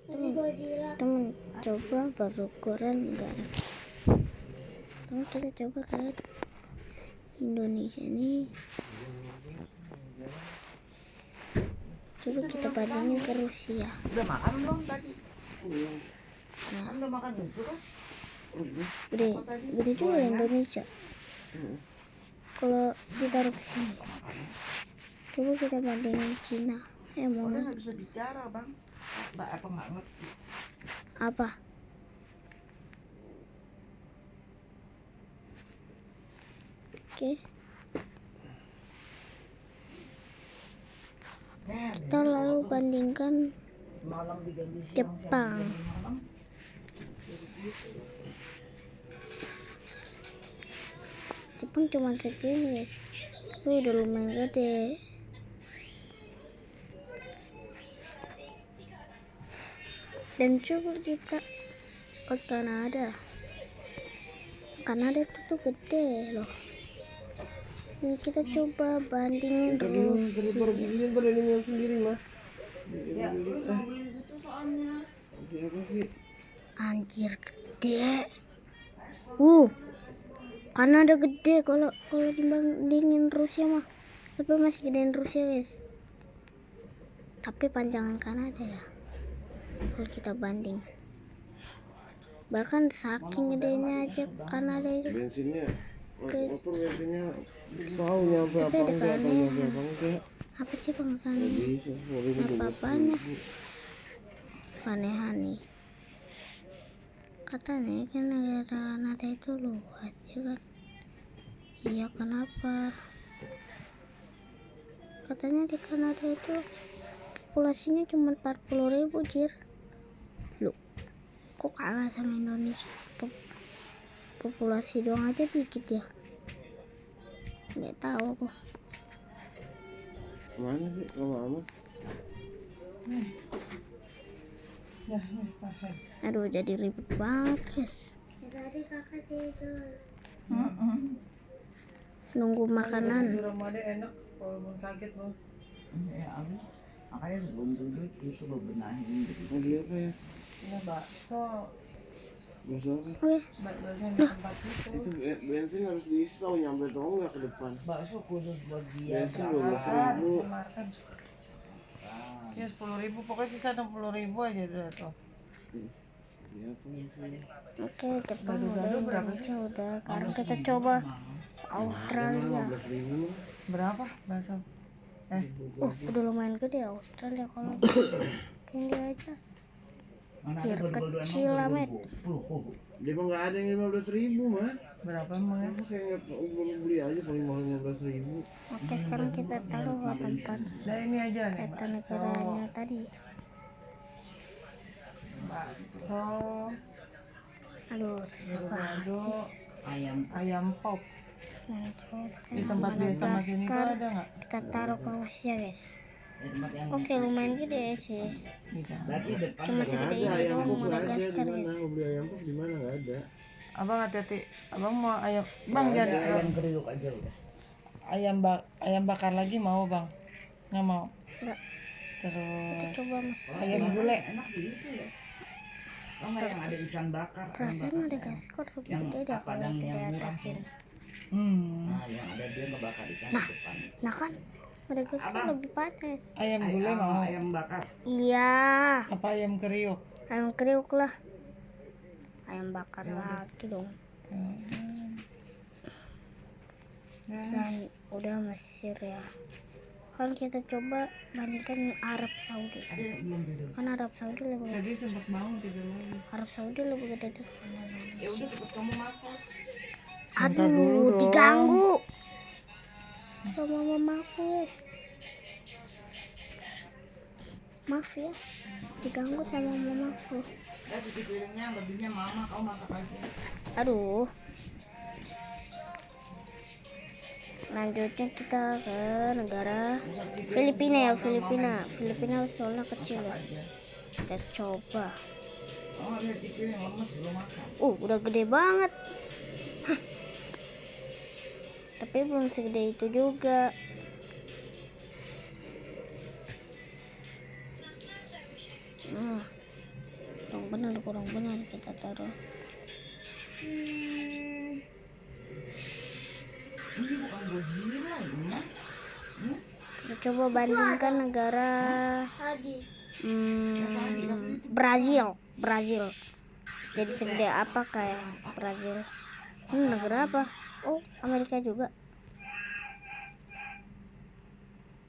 kita mencoba berukuran negara. Kita coba ke Indonesia nih. Coba kita bandingin ke Rusia. Udah makan belum tadi? Nah, Udah makan itu kan? gede juga Indonesia. Kalau ditaruh ke sini, coba kita bandingin Cina. Udah nggak bisa bicara bang. Apa nggak ngerti? Apa? Oke. Kita lalu bandingkan Malam diganti siang, Jepang. malam. Jepang cuma segini, tapi udah lumayan gede. Dan coba kita ke Kanada. Kanada itu tuh gede loh. Dan kita coba bandingin terus. Anjir gede. Kanada gede kalau dibandingin Rusia mah. Tapi masih gedein Rusia guys. Tapi panjangan Kanada ya. Kalau kita banding, bahkan saking gedenya aja Kanada itu. Bensinnya, motor bensinnya tahu nyampe apa enggak? Apa sih bangsannya? Apa-apanya? Aneh-aneh. Katanya kan negara Kanada itu luas ya kan? Iya, kenapa? Katanya di Kanada itu populasinya cuma 40.000 jir. Loh, kok kalah sama Indonesia? Populasi doang aja dikit ya. Nggak tahu aku. Mana sih lama-lama? Aduh, jadi ribet banget guys. Tadi kakak tidur. Nunggu makanan. Ramadan enak kalau mau kaget loh. Ya abis. Makanya sebelum tidur itu lo benahin gitu. Beli apa ya? Ini bakso. Bakso apa? Wih, Baksonya di tempat Itu bensin harus diisi tahu nyampe tahu nggak ke depan? bakso khusus buat dia. Bensin 12.000. Ya 10.000 pokoknya sisa 60.000 aja udah tuh. Iya apa? oke, Jepang udah, Indonesia udah. Sekarang kita coba Australia. 15.000. Berapa bakso? Udah lumayan gede Australia kalau kayak dia aja. Kir kecil amat. Dia mah nggak ada yang 15.000 mah. Berapa emangnya? Aku kayak beli aja paling mahal 15.000. Oke, sekarang kita taruh ke tempat Nah ini aja nih. peta negaranya tadi. Bakso, Aduh, gado, ayam pop. nah, terus Di tempat biasa makin itu ada nggak? kita taruh ke Rusia guys. Oke, lumayan gede sih. Cuma segede ini Ayam doang pop nggak ada di Madagaskar mana? guys. Mau beli ayam pop di mana nggak ada? Abang hati-hati. Abang mau ayam. Bang jadi ayam kriuk aja udah. Ayam bakar lagi mau bang? Nggak mau. Enggak. Kita Terus coba mas. ayam gulai. Enak gitu ya. Oh nggak yang ada ikan bakar. Rasanya Madagaskar lebih gede dah kalau kita atasin. Nah yang ada dia ngebakar ikan di depan. Nah kan Madagaskar lebih panas. Ayam gulai mau. Ayam bakar. Iya, Apa ayam kriuk? ayam kriuk lah. Ayam bakar lagi dong. Dan udah Mesir ya. Kan kita coba bandingkan Arab Saudi. Kan Arab Saudi lebih gede. Tadi sempat bangun tidur lagi. Arab Saudi lebih gede dari Ya udah cepet kamu masak. Aduh, diganggu sama mamaku guys. Maaf ya, diganggu sama mamaku. Ya cuci piringnya, lebihnya mama, kamu masak aja. Aduh. Lanjutnya kita ke negara Filipina ya, Filipina soalnya kecil ya. Kita coba. Oh lihat cuci piring lemes belum makan. Udah gede banget. Hah. Tapi belum segede itu juga. kurang benar kita taruh. Ini bukan Godzilla ini mah. Kita coba bandingkan negara Tadi. Brazil. Jadi segede apa kayak Brazil? Negara apa? Oh, Amerika juga.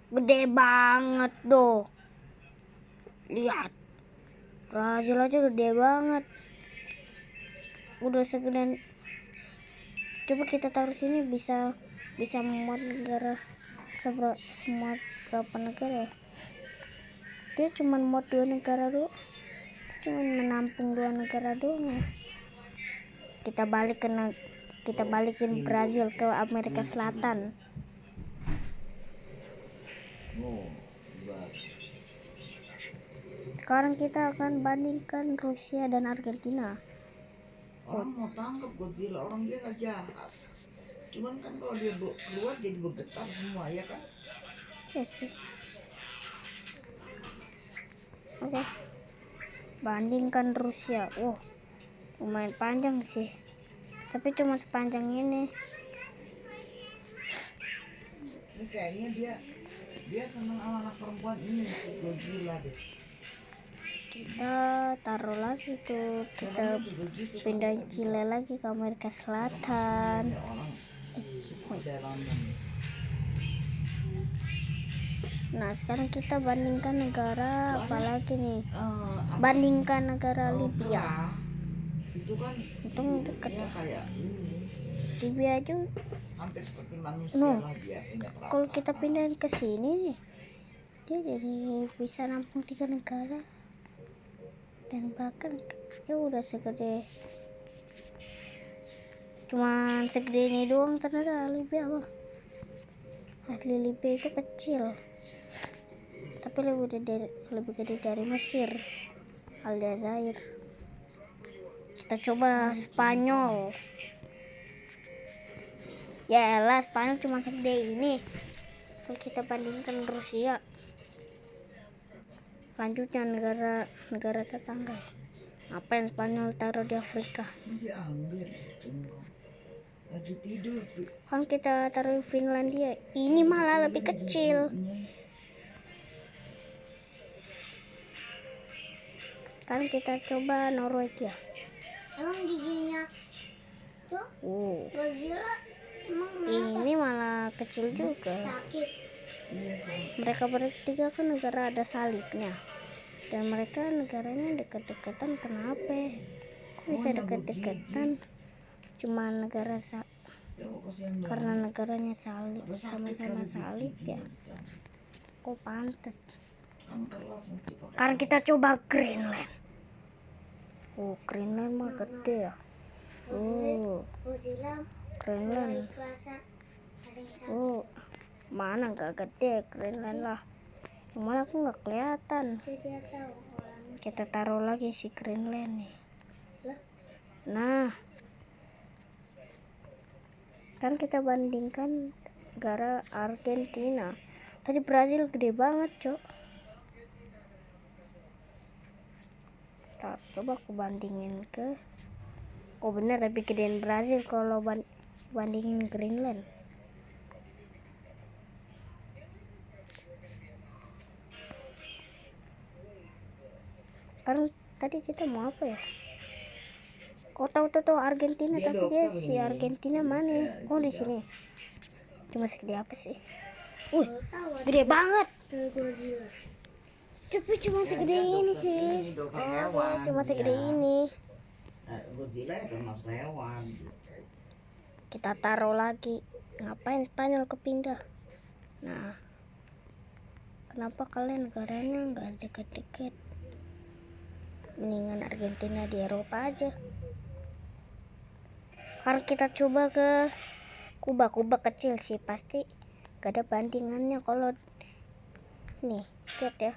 Gede banget doh. Lihat. Brazil aja gede banget. Udah segede. Coba kita taruh sini bisa memuat negara semua berapa negara ya? Dia cuma muat 2 negara doang. Cuma menampung 2 negara doang ya. Kita balikin Brazil ke Amerika Selatan. Sekarang kita akan bandingkan Rusia dan Argentina. Orang mau tangkap Godzilla, orang dia nggak jahat. Cuman kan kalau dia keluar jadi bergetar semua ya kan. Ya sih. Oke. Bandingkan Rusia. Lumayan panjang sih. Tapi cuma sepanjang ini. Ini kayaknya dia senang sama anak perempuan ini si Godzilla deh. Kita taruh lagi tuh. Kita pindahin Chile lagi ke Amerika Selatan. Orang suka dalangan. Nah, sekarang kita bandingkan negara apa lagi nih? Bandingkan negara Libya. Itu kan Untung deket dia ya. kayak ini Libya aja. hampir seperti manusia lah dia punya perasaan. Kalau kita pindahin ke sini nih, dia jadi bisa nampung 3 negara. Dan bahkan ya udah cuman segede ini doang ternyata Libya apa? Asli Libya itu kecil. Tapi lebih gede dari Mesir, Aljazair. Kita coba Spanyol. Ya elah, Spanyol cuma segede ini. Kalau kita bandingkan Rusia. Selanjutnya negara tetangga. Ngapain Spanyol taruh di Afrika? Dia ambil lagi tidur. Kan kita taruh di Finlandia. Ini malah lebih kecil. Kan kita coba Norwegia. Emang giginya tuh Godzilla emang Ini malah kecil juga. sakit. Mereka bertiga kan negara ada salibnya. Dan mereka negaranya dekat-dekatan. Kenapa? Kok bisa dekat-dekatan? Cuma negara karena negaranya salib, sama-sama salib ya. Kok pantas? Sekarang kita coba Greenland. Greenland mah gede ya. Godzilla Greenland. kerasa ada yang sakit. Mana nggak gede, Greenland lah. Yang mana aku nggak kelihatan. Dia tahu orang. Kita taruh lagi si Greenland nih. Lah? Nah, kan kita bandingkan negara Argentina. Tadi Brazil gede banget, Cok. Coba aku bandingin ke. Bener lebih gedein Brazil kalau bandingin Greenland. Sekarang tadi kita mau apa ya? Tahu Argentina, tapi dia si Argentina mana? Di sini. Cuma segede apa sih? Gede banget. Godzilla. Tapi cuma segede ini sih. Cuma segede ini. Godzilla itu termasuk hewan. Kita taruh lagi. Ngapain Spanyol kepindah? Nah, kenapa kalian negaranya nggak dekat-dekat? Mendingan Argentina di Eropa aja. Sekarang kita coba ke Kuba kecil sih, pasti gak ada bandingannya. Kalau nih lihat ya,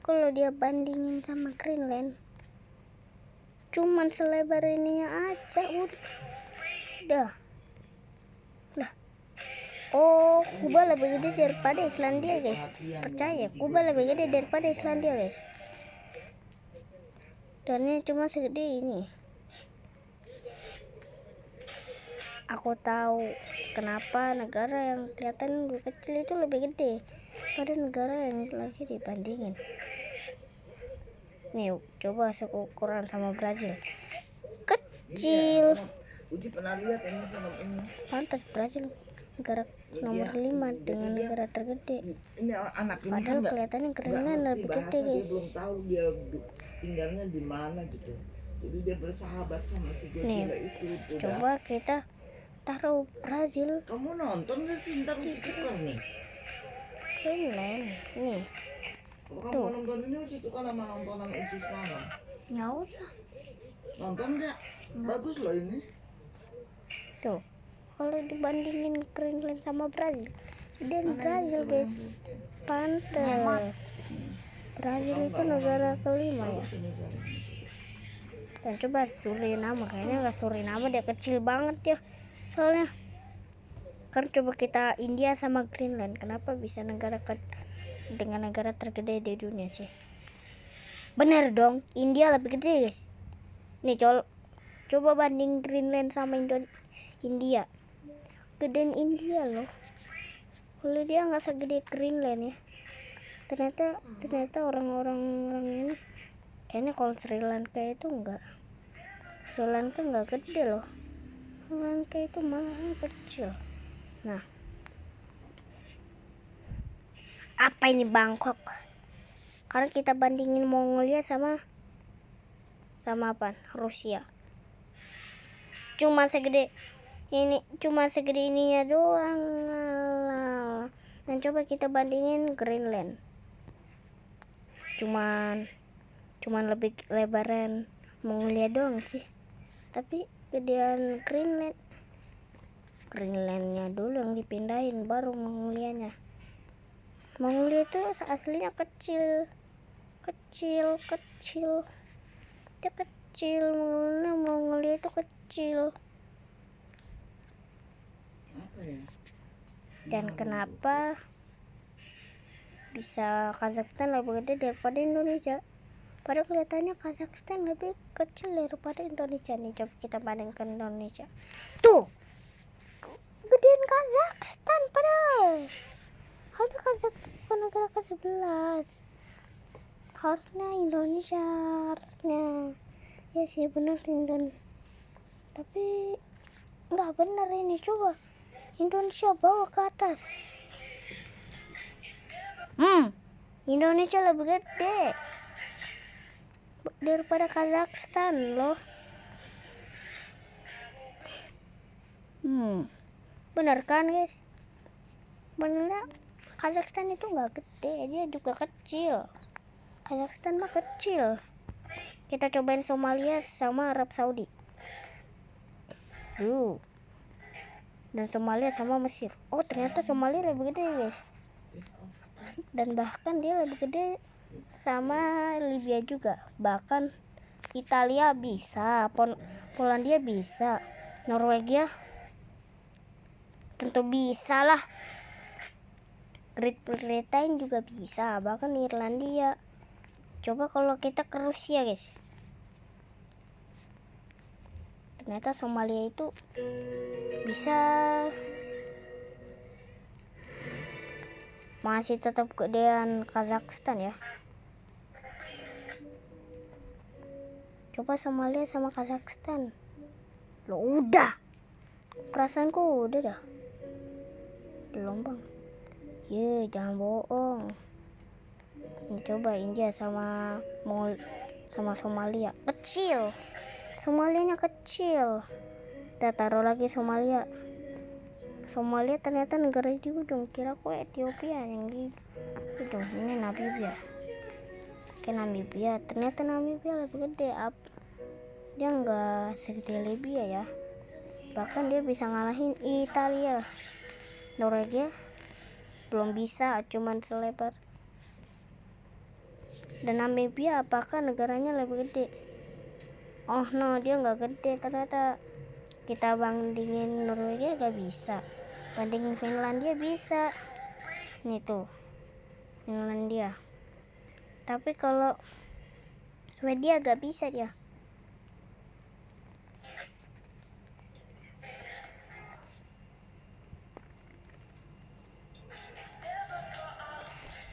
kalau dia bandingin sama Greenland cuman selebar ininya aja udah lah. Kuba lebih gede daripada Islandia guys, percaya. Kuba lebih gede daripada Islandia guys. Dan ini cuma segede ini. Aku tahu kenapa negara yang kelihatan lebih kecil itu lebih gede pada negara yang lagi dibandingin. Nih, coba seukuran sama Brazil. Kecil. Uji pernah lihat ini film ini. Pantas Brazil negara nomor 5 dengan negara tergede. Ini anak ini kan Padahal nggak kelihatannya ngerti kerennya lebih bahasa, gede, dia guys. belum tahu dia tinggalnya di mana gitu. Jadi dia bersahabat sama si Godzilla itu. Udah. Coba kita taruh Brazil Kamu nonton gak sih? Ntar Uci tukar nih. Greenland. Nih, Kalau kamu mau nonton ini Uci tukar sama nontonan Uci sekarang. Ya udah. Nonton gak? Bagus loh ini. tuh. Kalau dibandingin Greenland sama Brazil, dan Brazil guys, pantes. Brazil itu negara kelima ya. Dan coba Suriname, kayaknya nggak Suriname, dia kecil banget ya. Soalnya kan coba kita India sama Greenland, kenapa bisa dengan negara tergede di dunia sih? Bener dong, India lebih gede guys. Nih coba banding Greenland sama India. Gedean India loh. Kalau dia nggak segede Greenland ya. Ternyata orang-orang ini kayaknya kalau Sri Lanka itu enggak. Sri Lanka nggak gede loh. Sri Lanka itu malah kecil. Nah, apa ini Bangkok? Karena kita bandingin Mongolia sama apa? Rusia. Cuma segede ininya doang. Dan coba kita bandingin Greenland. Cuman lebih lebaran Mongolia doang sih. Tapi gedean Greenlandnya dulu yang dipindahin, baru Mongolianya. Mongolia itu aslinya kecil. Dia kecil, Mongolia itu kecil. Apa ya? Dan kenapa bisa Kazakhstan lebih gede daripada Indonesia? Padahal kelihatannya Kazakhstan lebih kecil daripada Indonesia. Nih coba kita bandingkan Indonesia. Tuh, gedean Kazakhstan padahal. Harusnya Kazakhstan bukan negara ke-11. Harusnya Indonesia, ya sih benar Indonesia. Tapi nggak benar ini, coba Indonesia bawa ke atas. Indonesia lebih gede daripada Kazakhstan loh. Bener kan guys? Benernya Kazakhstan itu nggak gede, dia juga kecil. Kazakhstan mah kecil. Kita cobain Somalia sama Arab Saudi. Dan Somalia sama Mesir. Oh, ternyata Somalia lebih gede guys. Dan bahkan dia lebih gede sama Libya juga. Bahkan Italia bisa, Polandia bisa, Norwegia tentu bisa lah. Great Britain juga bisa, bahkan Irlandia. Coba kalau kita ke Rusia guys, ternyata Somalia itu bisa masih tetap gedean Kazakhstan ya. Coba Somalia sama Kazakhstan. Lo udah, perasaanku udah dah. Belum bang. Jangan bohong. Coba India sama Somalia kecil. Somalianya kecil. Kita taruh lagi Somalia ternyata negara di ujung. Kira aku Ethiopia yang di ujung. Ini Namibia. Ternyata Namibia lebih gede. Dia nggak segede Libya ya. Bahkan dia bisa ngalahin Italia. Norwegia belum bisa, cuman selebar. Dan Namibia apakah negaranya lebih gede? Oh no, dia nggak gede. Ternyata kita bandingin Norwegia gak bisa, bandingin Finlandia bisa. Nih tuh Finlandia. Tapi kalau Swedia gak bisa dia.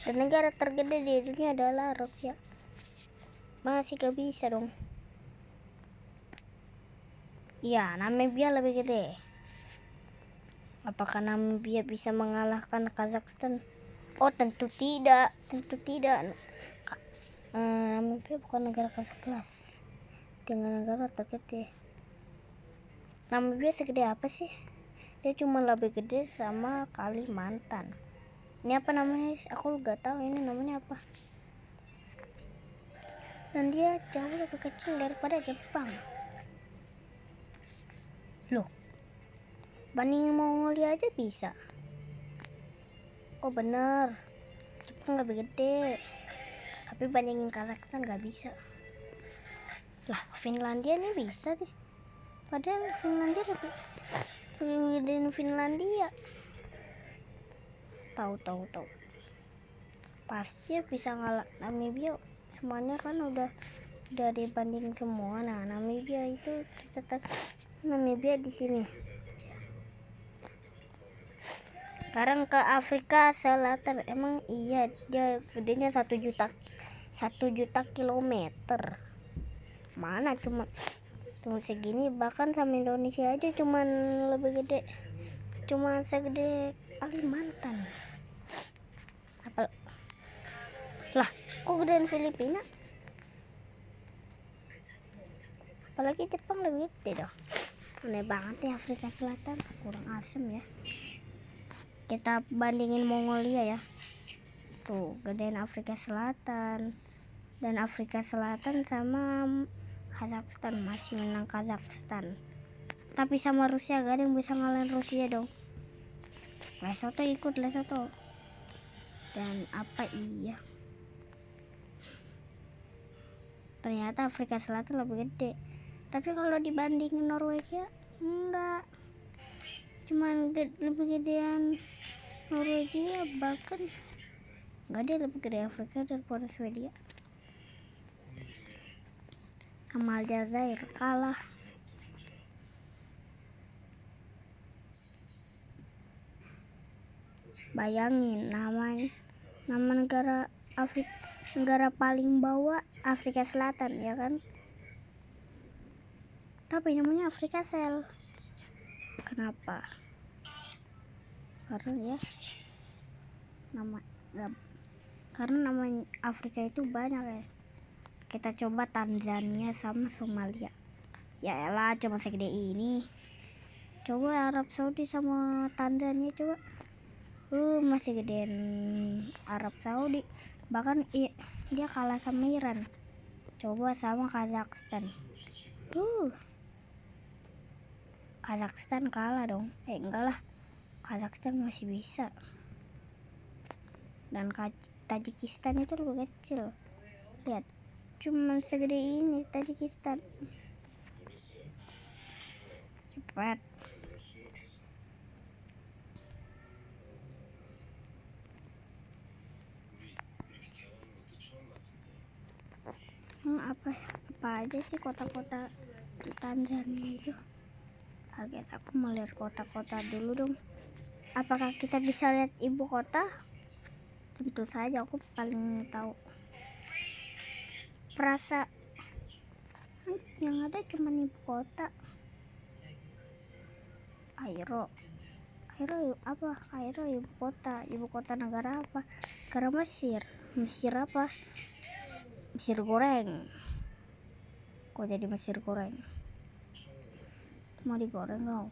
Dan negara tergede di dunia adalah Rusia. Masih gak bisa dong. Iya, Namibia lebih gede. Apakah Namibia bisa mengalahkan Kazakhstan? Oh, tentu tidak. Tentu tidak. Namibia bukan negara ke-11 dengan negara tergede. Namibia segede apa sih? Dia cuma lebih gede sama Kalimantan. Ini apa namanya? Aku gak tahu ini namanya apa. Dan dia jauh lebih kecil daripada Jepang. Loh, bandingin Mongolia aja bisa. Oh bener, Jepang lebih gede. Tapi bandingin Kazakhstan gak bisa. Lah, Finlandia nih bisa deh. Padahal Finlandia lebih gede dari Finlandia. Tahu. Pasti bisa ngalah Namibia. Semuanya kan udah dibanding semua. Nah, Namibia itu tetap Namibia di sini. Sekarang ke Afrika Selatan. Emang iya dia gedenya 1 juta kilometer. Mana cuma segini, bahkan sama Indonesia aja cuman lebih gede. Cuma segede Kalimantan. Lah, kok gedean Filipina? Apalagi Jepang lebih gede dong. Aneh banget ya Afrika Selatan, kurang asem ya. Kita bandingin Mongolia ya. Tuh, gedean Afrika Selatan. Dan Afrika Selatan sama Kazakhstan masih menang Kazakhstan. Tapi sama Rusia gak ada yang bisa ngalahin Rusia dong. Lesotho ikut Lesotho. Dan apa iya? Ternyata Afrika Selatan lebih gede. Tapi kalau dibandingin Norwegia enggak. Cuman lebih gedean Norwegia, bahkan enggak, dia lebih gede Afrika daripada Swedia. Sama Aljazair kalah. Bayangin nama negara negara paling bawah Afrika Selatan ya kan, tapi namanya Afrika Sel. Kenapa? Karena nama Afrika itu banyak ya. Kita coba Tanzania sama Somalia. Ya elah, cuma segede ini. Coba Arab Saudi sama Tanzania coba. Masih gedean Arab Saudi. Bahkan dia kalah sama Iran. Coba sama Kazakhstan. Kazakhstan kalah dong. Enggak lah. Kazakhstan masih bisa. Dan Tajikistan itu lebih kecil. Lihat. Cuma segede ini Tajikistan. Cepat. Apa aja sih kota-kota di Tanzania itu? Harga aku mau lihat kota-kota dulu dong. Apakah kita bisa lihat ibu kota? Tentu saja, aku paling tahu. Perasa yang ada cuma ibu kota. Kairo apa? Kairo ibu kota. Ibu kota negara apa? Negara Mesir. Mesir apa? Mesir goreng. Kok jadi Mesir goreng? Mau digoreng kau?